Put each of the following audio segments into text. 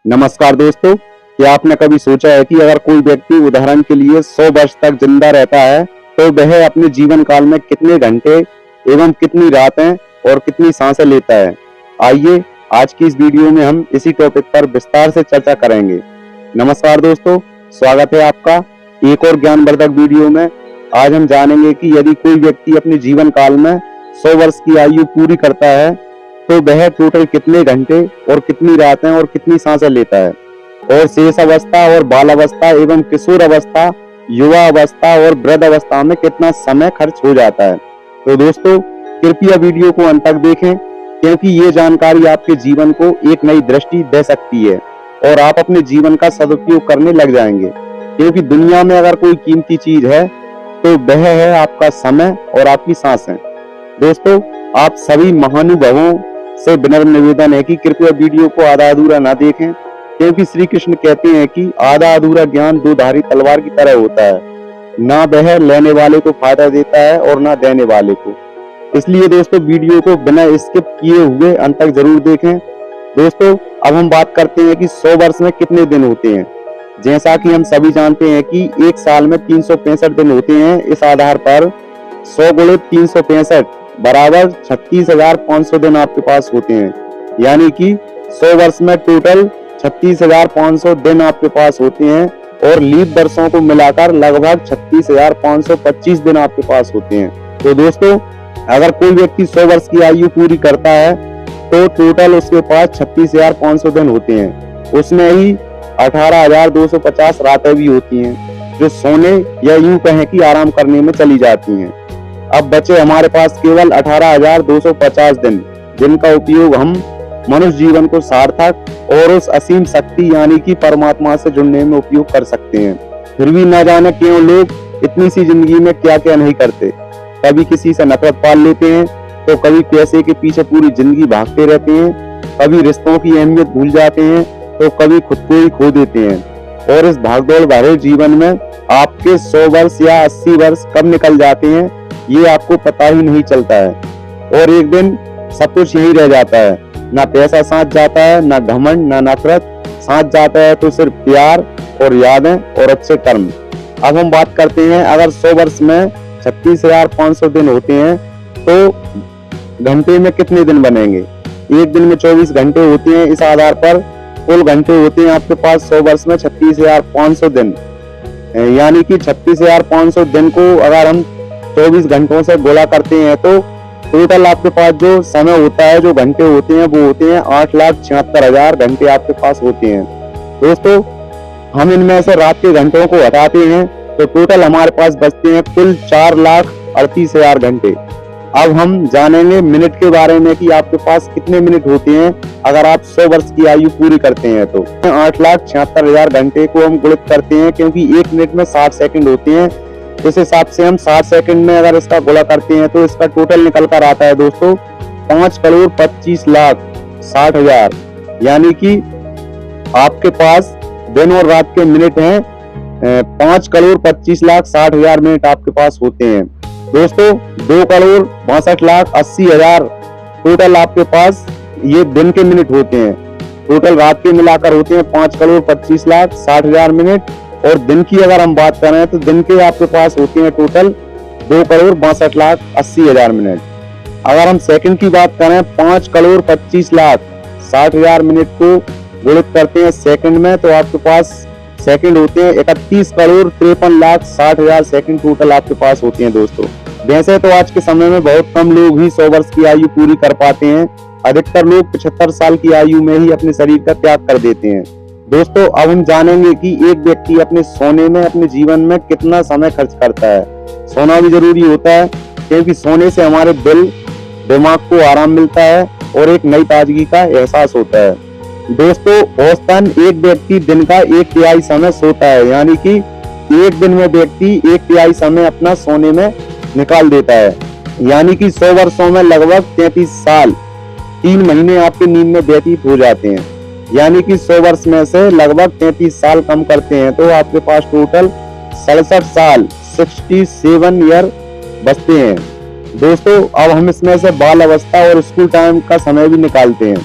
नमस्कार दोस्तों, क्या आपने कभी सोचा है कि अगर कोई व्यक्ति उदाहरण के लिए 100 वर्ष तक जिंदा रहता है तो वह अपने जीवन काल में कितने घंटे एवं कितनी रातें और कितनी सांसें लेता है। आइए आज की इस वीडियो में हम इसी टॉपिक पर विस्तार से चर्चा करेंगे। नमस्कार दोस्तों, स्वागत है आपका एक और ज्ञानवर्धक वीडियो में। आज हम जानेंगे कि यदि कोई व्यक्ति अपने जीवन काल में 100 वर्ष की आयु पूरी करता है तो वह टोटल कितने घंटे और कितनी रातें और कितनी सांसें लेता है, और शेष अवस्था और बाल अवस्था एवं किशोर अवस्था, युवा अवस्था और वृद्ध अवस्था में कितना समय खर्च हो जाता है। तो दोस्तों कृपया वीडियो को अंत तक देखें, क्योंकि ये जानकारी आपके जीवन को एक नई दृष्टि दे सकती है और आप अपने जीवन का सदुपयोग करने लग जाएंगे। क्योंकि दुनिया में अगर कोई कीमती चीज है तो वह है आपका समय और आपकी सांसें। दोस्तों आप सभी महानुभावों से विनम्र निवेदन है कि कृपया वीडियो को आधा अधूरा ना देखें, क्योंकि श्री कृष्ण कहते हैं कि आधा अधूरा ज्ञान दो धारी तलवार की तरह होता है, ना वह लेने वाले को फायदा देता है और ना देने वाले को। इसलिए दोस्तों वीडियो को बिना स्किप किए हुए अंत तक जरूर देखें। दोस्तों अब हम बात करते हैं कि 100 वर्ष में कितने दिन होते हैं। जैसा कि हम सभी जानते हैं कि एक साल में 365 दिन होते हैं। इस आधार पर 100 गुणे 365 बराबर 36,500 दिन आपके पास होते हैं। यानी कि 100 वर्ष में टोटल 36,500 दिन आपके पास होते हैं, और लीप वर्षों को मिलाकर लगभग 36,525 दिन आपके पास होते हैं। तो दोस्तों अगर कोई व्यक्ति 100 वर्ष की आयु पूरी करता है तो टोटल उसके पास 36,500 दिन होते हैं। उसमें ही 18,250 रातें भी होती हैं जो सोने या यूं कहें कि आराम करने में चली जाती हैं। अब बचे हमारे पास केवल 18,250 दिन, जिनका उपयोग हम मनुष्य जीवन को सार्थक और उस असीम शक्ति यानी कि परमात्मा से जुड़ने में उपयोग कर सकते हैं। फिर भी न जाने क्यों लोग इतनी सी जिंदगी में क्या क्या नहीं करते। कभी किसी से नफरत पाल लेते हैं, तो कभी पैसे के पीछे पूरी जिंदगी भागते रहते हैं, कभी रिश्तों की अहमियत भूल जाते हैं, तो कभी खुद को ही खो देते हैं। और इस भागदौड़ भरे जीवन में आपके 100 वर्ष या 80 वर्ष कब निकल जाते हैं ये आपको पता ही नहीं चलता है, और एक दिन सब कुछ यही रह जाता है। ना पैसा साथ जाता है, ना घमंड, ना नफरत साथ जाता है, तो सिर्फ प्यार और यादें और अच्छे कर्म। अब हम बात करते हैं, अगर 100 वर्ष में 36,500 दिन होते हैं तो घंटे में कितने दिन बनेंगे। एक दिन में 24 घंटे होते हैं। इस आधार पर कुल घंटे होते हैं आपके पास 100 वर्ष में 36,500 दिन। यानी कि 36,500 दिन को अगर हम 24 घंटों से गुणा करते हैं तो टोटल आपके पास जो समय होता है, जो घंटे होते हैं, वो होते हैं 8,76,000 घंटे आपके पास होते हैं। दोस्तों हम इनमें से रात के घंटों को हटाते हैं तो टोटल हमारे पास बचते हैं कुल 4,38,000 घंटे। अब हम जानेंगे मिनट के बारे में कि आपके पास कितने मिनट होते हैं अगर आप 100 वर्ष की आयु पूरी करते हैं। तो 8,76,000 घंटे को हम गुणित करते हैं, क्योंकि एक मिनट में 60 सेकंड होते हैं। इस हिसाब से हम 60 सेकंड में अगर इसका गुणा करते हैं तो इसका टोटल निकल कर आता है दोस्तों 5,25,60,000। यानी कि आपके पास दिन और रात के मिनट हैं 5,25,60,000 मिनट आपके पास होते हैं। दोस्तों 2,62,80,000 टोटल आपके पास ये दिन के मिनट होते हैं। टोटल रात के मिलाकर होते हैं 5,25,60,000 मिनट, और दिन की अगर हम बात करें तो दिन के आपके पास होते हैं टोटल 2,62,80,000 मिनट। अगर हम सेकंड की बात करें 5,25,60,000 मिनट को गुणित करते हैं सेकंड में, तो आपके पास सेकंड होते हैं 31,53,60,000 सेकंड टोटल आपके पास होते हैं। दोस्तों वैसे तो आज के समय में बहुत कम लोग ही 100 वर्ष की आयु पूरी कर पाते हैं। अधिकतर लोग 75 साल की आयु में ही अपने शरीर का त्याग कर देते हैं। दोस्तों अब हम जानेंगे कि एक व्यक्ति अपने सोने में अपने जीवन में कितना समय खर्च करता है। सोना भी जरूरी होता है, क्योंकि सोने से हमारे दिल दिमाग को आराम मिलता है और एक नई ताजगी का एहसास होता है। दोस्तों औसतन एक व्यक्ति दिन का 1/3 समय सोता है, यानी कि एक दिन में व्यक्ति 1/3 समय अपना सोने में निकाल देता है। यानी कि 100 वर्षों में लगभग 33 साल 3 महीने आपके नींद में व्यतीत हो जाते हैं। यानी कि 100 वर्ष में से लगभग 33 साल कम करते हैं तो आपके पास टोटल 67 साल 67 ईयर बचते हैं। दोस्तों अब हम इसमें से बाल अवस्था और स्कूल टाइम का समय भी निकालते हैं।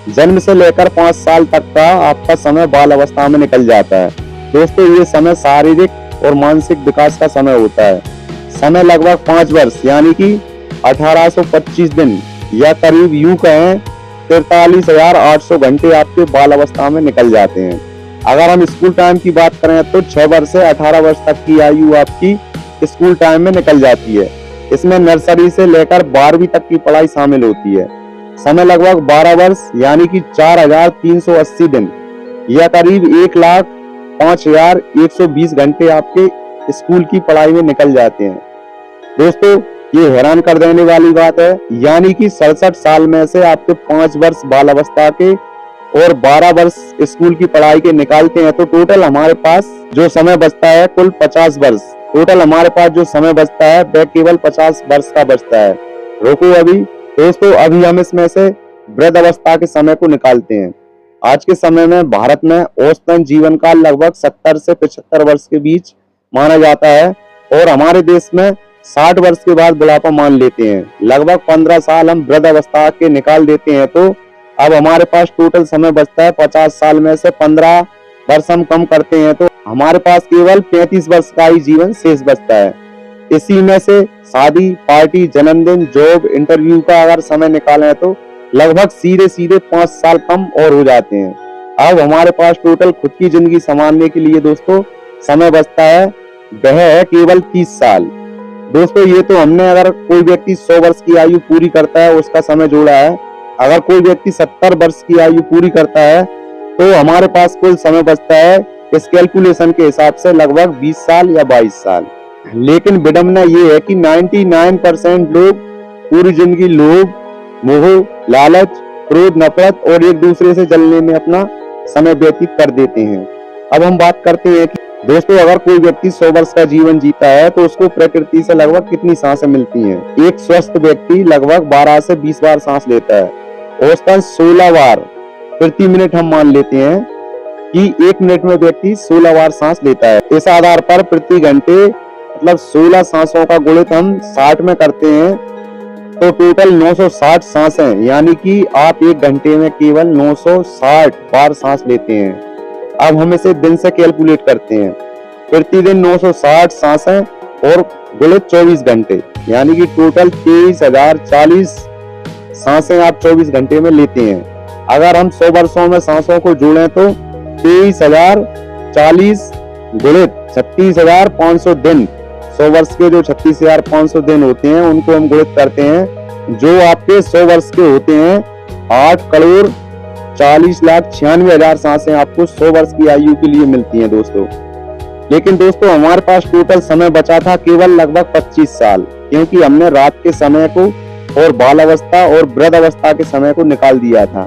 जन्म से लेकर 5 साल तक का आपका समय बाल अवस्था में निकल जाता है। दोस्तों ये समय शारीरिक और मानसिक विकास का समय होता है। समय लगभग 5 वर्ष यानी कि 1825 दिन या करीब यूं कहें 43,800 घंटे आपके बाल अवस्था में निकल जाते हैं। अगर हम स्कूल टाइम की बात करें तो 6 वर्ष से 18 वर्ष तक की आयु आपकी स्कूल टाइम में निकल जाती है। इसमें नर्सरी से लेकर 12वीं तक की पढ़ाई शामिल होती है। समय लगभग 12 वर्ष यानी कि 4,380 दिन या करीब 1,05,120 घंटे आपके स्कूल की पढ़ाई में निकल जाते हैं। दोस्तों ये हैरान कर देने वाली बात है, यानी कि 67 साल में से आपके 5 वर्ष बाल अवस्था के और 12 वर्ष स्कूल की पढ़ाई के निकालते हैं तो टोटल हमारे पास जो समय बचता है कुल 50 वर्ष। टोटल हमारे पास जो समय बचता है वह केवल 50 वर्ष का बचता है। रोको अभी दोस्तों, अभी हम इसमें से वृद्ध अवस्था के समय को निकालते हैं। आज के समय में भारत में औसतन जीवन काल लगभग 70 से 75 वर्ष के बीच माना जाता है और हमारे देश में 60 वर्ष के बाद बुढ़ापा मान लेते हैं। लगभग 15 साल हम वृद्ध अवस्था के निकाल देते हैं तो अब हमारे पास टोटल समय बचता है 50 साल में से 15 वर्ष हम कम करते हैं तो हमारे पास केवल 35 वर्ष का ही जीवन शेष बचता है। इसी में से शादी, पार्टी, जन्मदिन, जॉब, इंटरव्यू का अगर समय निकालें तो लगभग सीधे 5 साल कम और हो जाते हैं। अब हमारे पास टोटल खुद की जिंदगी संभालने के लिए दोस्तों समय बचता है, वह है केवल 30 साल। दोस्तों ये तो हमने अगर कोई व्यक्ति 100 वर्ष की आयु पूरी करता है उसका समय जोड़ा है। अगर कोई व्यक्ति 70 वर्ष की आयु पूरी करता है तो हमारे पास कुल समय बचता है इस कैलकुलेशन के हिसाब से लगभग 20 साल या 22 साल। लेकिन विडंबना ये है कि 99% लोग पूरी जिंदगी लोभ, मोह, लालच, क्रोध, नफरत और एक दूसरे से जलने में अपना समय व्यतीत कर देते हैं। अब हम बात करते हैं कि दोस्तों अगर कोई व्यक्ति 100 वर्ष का जीवन जीता है तो उसको प्रकृति से लगभग कितनी सांसें मिलती हैं। एक स्वस्थ व्यक्ति लगभग 12 से 20 बार सांस लेता है। औसतन 16 बार प्रति मिनट हम मान लेते हैं कि 1 मिनट में व्यक्ति 16 बार सांस लेता है। इस आधार पर प्रति घंटे मतलब 16 सांसों का गुणित हम 60 में करते हैं तो टोटल 960 सांसें, यानी कि आप 1 घंटे में केवल 960 बार सांस लेते हैं। अब हम इसे दिन से कैलकुलेट करते हैं। प्रतिदिन 960 सांसें और गुणित 24 घंटे यानी कि टोटल 23,040 सांसें आप 24 घंटे में लेते हैं। अगर हम 100 वर्षों में सांसों को जोड़ें तो 23,040 गुणित 36,500 दिन, 100 वर्ष के जो 36,500 दिन होते हैं उनको हम गुणित करते हैं जो आपके 100 वर्ष के होते हैं 8,40,96,000 सांसें आपको 100 वर्ष की आयु के लिए मिलती हैं दोस्तों। लेकिन दोस्तों हमारे पास टोटल समय बचा था केवल लगभग 25 साल, क्योंकि हमने रात के समय को और बाल अवस्था और वृद्ध अवस्था के समय को निकाल दिया था।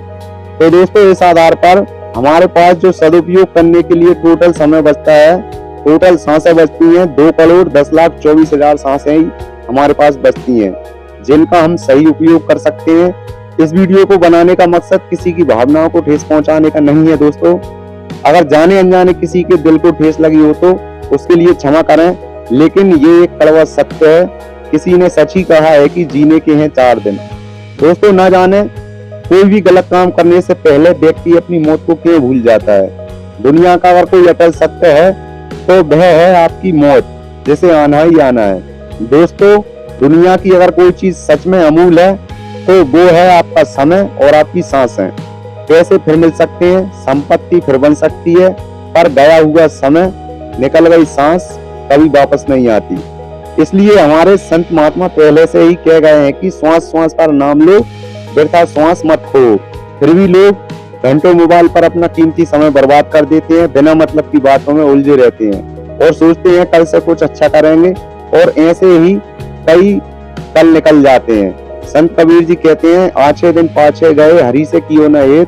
तो दोस्तों इस आधार पर हमारे पास जो सदुपयोग करने के लिए टोटल समय बचता है, टोटल सांसें बचती हैं 2,10,24,000 सांसें ही हमारे पास बचती हैं, जिनका हम सही उपयोग कर सकते हैं। इस वीडियो को बनाने का मकसद किसी की भावनाओं को ठेस पहुंचाने का नहीं है दोस्तों। अगर जाने अनजाने किसी के दिल को ठेस लगी हो तो उसके लिए क्षमा करें, लेकिन ये एक कड़वा सत्य है। किसी ने सच ही कहा है कि जीने के हैं 4 दिन। दोस्तों ना जाने कोई भी गलत काम करने से पहले व्यक्ति अपनी मौत को क्यों भूल जाता है। दुनिया का अगर कोई अटल सत्य है तो वह है आपकी मौत, जिसे आना ही आना है। दोस्तों दुनिया की अगर कोई चीज सच में अमूल्य है तो वो है आपका समय और आपकी सांसें। पैसे फिर मिल सकते हैं, संपत्ति फिर बन सकती है, पर गया हुआ समय, निकल गई सांस कभी वापस नहीं आती। इसलिए हमारे संत महात्मा पहले से ही कह गए हैं कि श्वास श्वास पर नाम लो, व्यर्थ श्वास मत खो। फिर भी लोग घंटों मोबाइल पर अपना कीमती समय बर्बाद कर देते हैं, बिना मतलब की बातों में उलझे रहते हैं और सोचते हैं कल से कुछ अच्छा करेंगे, और ऐसे ही कई कल निकल जाते हैं। संत कबीर जी कहते हैं, आछे दिन पाछे गए हरि से कियो न हेत,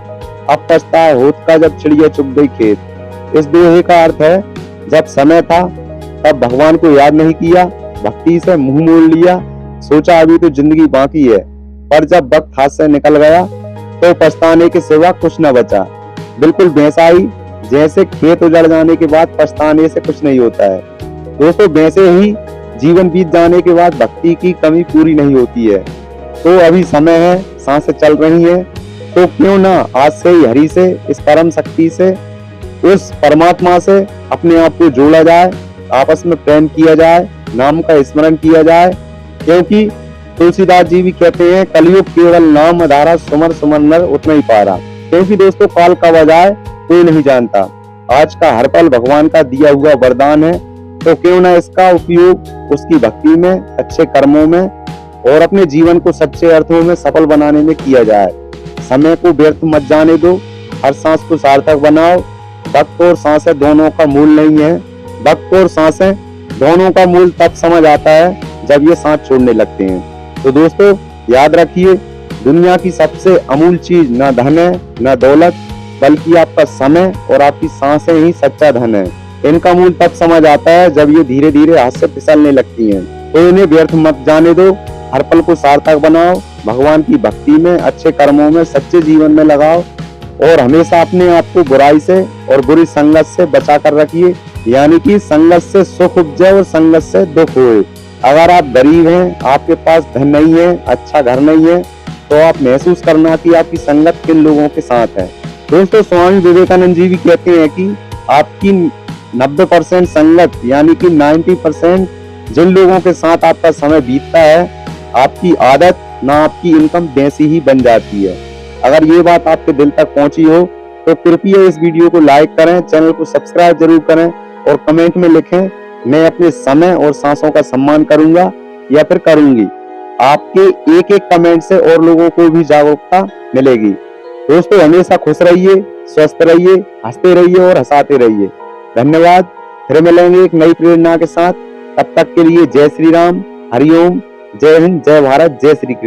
अब पछताए होत का जब चिड़िया चुग गई खेत। इस दोहे का अर्थ है, जब समय था तब भगवान को याद नहीं किया, भक्ति से मुंह मोड़ लिया, सोचा अभी तो जिंदगी बाकी है, पर जब वक्त हाथ से निकल गया तो पछताने के सिवा कुछ न बचा। बिल्कुल वैसा ही जैसे खेत उजड़ जाने के बाद पछताने से कुछ नहीं होता है। दोस्तों वैसे ही जीवन बीत जाने के बाद भक्ति की कमी पूरी नहीं होती है। तो अभी समय है, सांसें चल रही हैं, तो क्यों ना आज से ही हरि से, इस परम शक्ति से, उस परमात्मा से अपने आप को जोड़ा जाए, आपस में प्रेम किया जाए, नाम का स्मरण किया जाए। क्योंकि तुलसीदास जी भी कहते हैं, कलयुग केवल नाम आधारा, सुमर सुमर नर उतना ही पारा। क्योंकि दोस्तों काल कब आ जाए कोई नहीं जानता। आज का हर पल भगवान का दिया हुआ वरदान है, तो क्यों ना इसका उपयोग उसकी भक्ति में, अच्छे कर्मों में और अपने जीवन को सच्चे अर्थों में सफल बनाने में किया जाए। समय को व्यर्थ मत जाने दो, हर सांस को सार्थक बनाओ। वक्त और सांसें दोनों का मूल नहीं है। वक्त और सांसें दोनों का मूल तब समझ आता है जब ये सांस छोड़ने लगते हैं। तो दोस्तों याद रखिए, दुनिया की सबसे अमूल्य चीज ना धन है ना दौलत, बल्कि आपका समय और आपकी सांसें ही सच्चा धन है। इनका मूल तब समझ आता है जब ये धीरे धीरे हाथ से फिसलने लगती हैं। तो इन्हें व्यर्थ मत जाने दो, हर पल को सार्थक बनाओ, भगवान की भक्ति में, अच्छे कर्मों में, सच्चे जीवन में लगाओ और हमेशा अपने आप को बुराई से और बुरी संगत से बचा कर रखिए। यानी कि संगत से सुख उपजे और संगत से दुख होए। अगर आप गरीब हैं, आपके पास धन नहीं है, अच्छा घर नहीं है, तो आप महसूस करना कि आपकी संगत किन लोगों के साथ है। दोस्तों स्वामी विवेकानंद जी भी कहते हैं कि आपकी 90% संगत यानी कि 90% जिन लोगों के साथ आपका समय बीतता है, आपकी आदत ना आपकी इनकम वैसी ही बन जाती है। अगर ये बात आपके दिल तक पहुंची हो तो कृपया इस वीडियो को लाइक करें, चैनल को सब्सक्राइब जरूर करें और कमेंट में लिखें, मैं अपने समय और सांसों का सम्मान करूंगा या फिर करूंगी। आपके एक एक कमेंट से और लोगों को भी जागरूकता मिलेगी। दोस्तों हमेशा खुश रहिए, स्वस्थ रहिए, हंसते रहिए और हंसाते रहिए। धन्यवाद। फिर मिलेंगे एक नई प्रेरणा के साथ। तब तक के लिए जय श्री राम, हरिओम, जय हिंद, जय भारत, जय श्री कृष्ण।